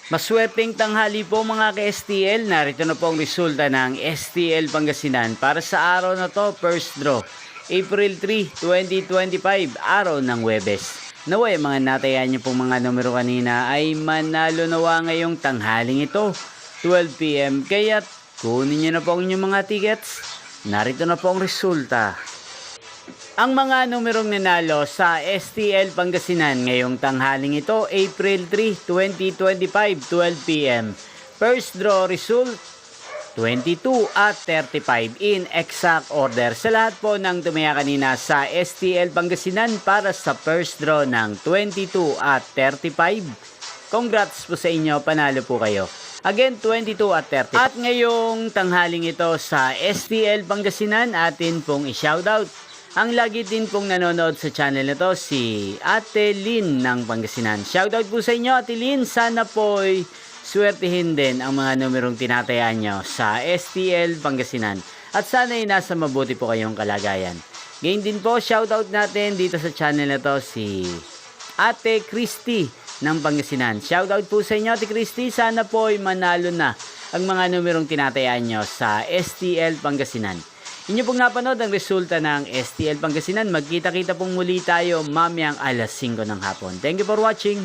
Maswerteng tanghali po mga ka-STL. Narito na po ang resulta ng STL Pangasinan para sa araw na to, first draw. April 3, 2025, araw ng Huwebes. Naway mga natayan niyo pong mga numero kanina ay manalo nawa ngayong tanghaling ito, 12 PM. Kaya kunin niyo na po ang inyong mga tickets. Narito na po ang resulta. Ang mga numerong nanalo sa STL Pangasinan ngayong tanghaling ito, April 3, 2025, 12 PM. First draw result, 22 at 35 in exact order. Sa lahat po ng tumaya kanina sa STL Pangasinan para sa first draw ng 22 at 35. Congrats po sa inyo, panalo po kayo. Again, 22 at 30. At ngayong tanghaling ito sa STL Pangasinan, atin pong i-shoutout ang lagi din pong nanonood sa channel na to, si Ate Lynn ng Pangasinan. Shoutout po sa inyo, Ate Lynn. Sana po'y swertihin din ang mga numerong tinatayaan nyo sa STL Pangasinan. At sana'y nasa mabuti po kayong kalagayan. Ngayon din po, shoutout natin dito sa channel na to, si Ate Christy ng Pangasinan. Shoutout po sa inyo, Ate Christy. Sana po'y manalo na ang mga numerong tinatayaan nyo sa STL Pangasinan. Inyo pong napanood ang resulta ng STL Pangasinan. Magkita-kita pong muli tayo mamayang alas 5 ng hapon. Thank you for watching.